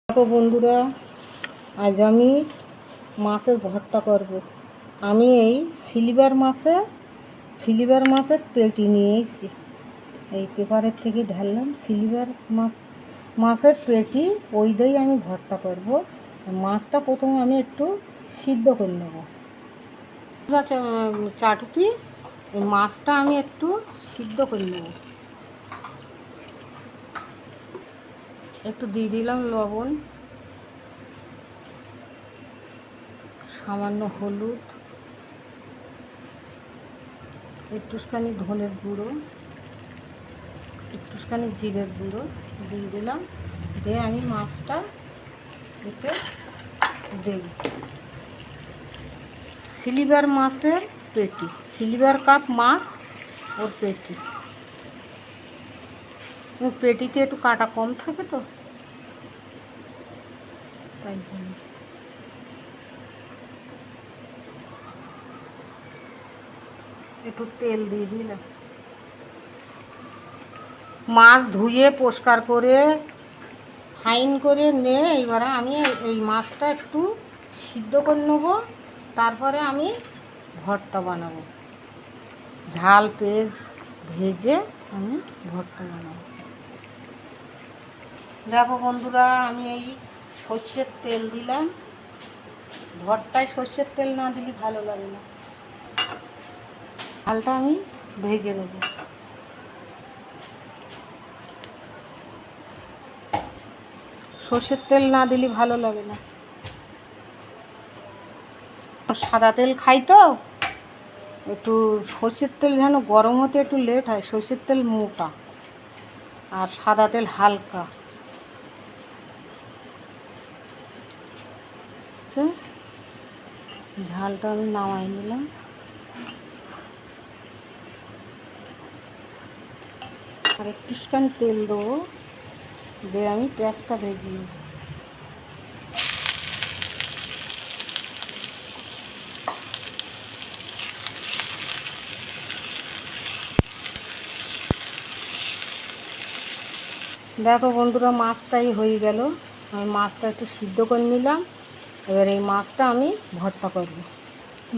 দেখো বন্ধুরা, আজ আমি মাছের ভর্তা করব। আমি এই সিলভার মাছের পেটি নিয়ে এসেছি। এই পেপারের থেকে ঢাললাম সিলভার মাছের পেটি, ওইটাই আমি ভর্তা করব। মাছটা প্রথমে আমি একটু সিদ্ধ করে নেব। চাটুতি এই মাছটা আমি একটু সিদ্ধ করে নেব। একটু দিয়ে দিলাম লবণ, সামান্য হলুদ, একটুখানি ধনের গুঁড়ো, একটুখানি জিরের গুঁড়ো দিয়ে দিলাম। দিয়ে আমি মাছটা এতে দেব। সিলভার মাছের পেটি, সিলভার কাপ মাছ ওর পেটি। ওর পেটিতে একটু কাটা কম থাকে তো, তাই জন্য একটু তেল দিয়ে দিলাম। মাছ ধুয়ে পরিষ্কার করে ফাইন করে নিয়ে এবারে আমি এই মাছটা একটু সিদ্ধ করে নেব। তারপরে আমি ভর্তা বানাবো, ঝাল পেঁয়াজ ভেজে আমি ভর্তা বানাবো। দেখো বন্ধুরা, আমি এই সর্ষের তেল দিলাম। ভর্তায় সর্ষের তেল না দিলে ভালো লাগে না। ঝালটা আমি ভেজে নেব। সর্ষের তেল না দিলে ভালো লাগে না। সাদা তেল খাই তো, একটু সর্ষের তেল যেন গরম হতে একটু লেট হয়। সর্ষের তেল মোটা আর সাদা তেল হালকা। ঝালটা আমি নামাই নিলাম। আর একটুখানি তেল দেবো, দিয়ে আমি পেঁয়াজটা ভেজে নেব। দেখো বন্ধুরা, মাছটাই হয়ে গেল। আমি মাছটা একটু সিদ্ধ করে নিলাম। এবার এই মাছটা আমি ভর্তা করব।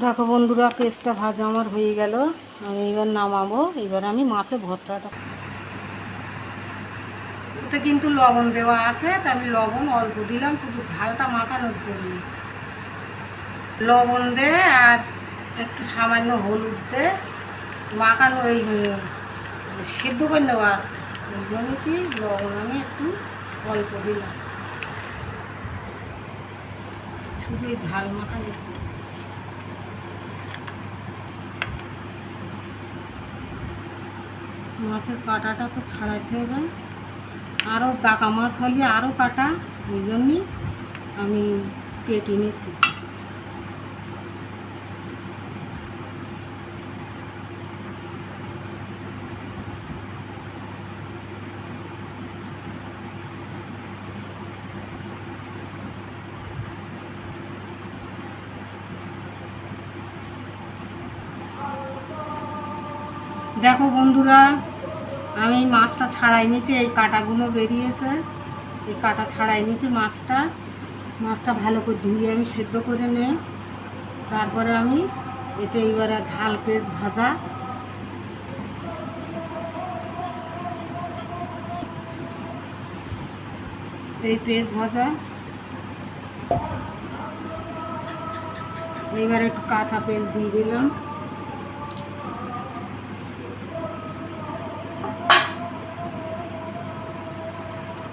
দেখো বন্ধুরা, পেঁয়াজটা ভাজা আমার হয়ে গেল। আমি এবার নামাবো। এবার আমি মাছের ভর্তাটা, এটা কিন্তু লবণ দেওয়া আছে, তা আমি লবণ অল্প দিলাম, শুধু ঝালটা মাখানোর জন্য। লবণ দে আর একটু সামান্য হলুদ দে মাখানো, ওই সিদ্ধ করে নেওয়া আছে, ওই জন্য কি লবণ আমি একটু অল্প দিলাম, শুধু এই ঝাল মাখানো। মাছের কাঁটাটা তো ছাড়াইতে হবে, আরও কাকা মাছ হলে আরও কাটা, ওই জন্যই আমি কেটে নিয়েছি। দেখো বন্ধুরা, আমি মাছটা ছাড়াই নিয়েছি, এই কাঁটাগুলো বেরিয়েছে, এই কাঁটা ছাড়াই নিয়েছি। মাছটা ভালো করে ধুয়ে আমি সেদ্ধ করে নিই। তারপরে আমি এতে এবারে ঝাল পেঁয়াজ ভাজা, এই পেঁয়াজ ভাজা, এইবার একটু কাঁচা পেঁয়াজ দিয়ে দিলাম।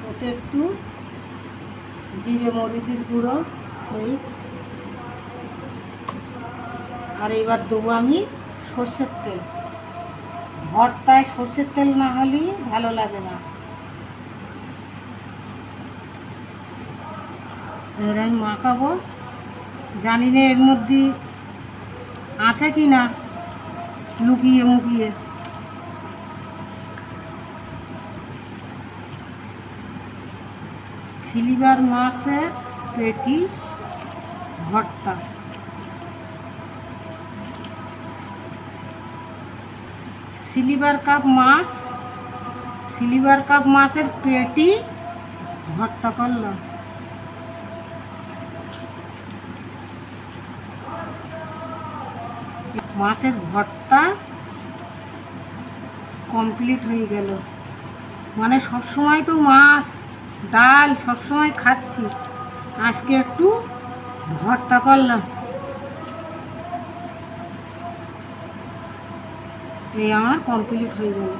ওতে একটু জিরে মরিচের গুঁড়ো, ওই আর এবার দেবো আমি সর্ষের তেল। ভর্তায় সর্ষের তেল না হলে ভালো লাগে না। এবার আমি মাখাবো, জানি না এর মধ্যে আছে কি না, লুকিয়ে মুকিয়ে। সিলভার মাছের পেটি ভর্তা। সিলভার কাপ মাছের পেটি ভর্তা করলাম। মাছের ভর্তা কমপ্লিট হয়ে গেল। মানে সবসময় তো মাছ ডাল সবসময় খাচ্ছি, আজকে একটু ভর্তা করলাম। এই আমার কমপ্লিট হয়ে গেল।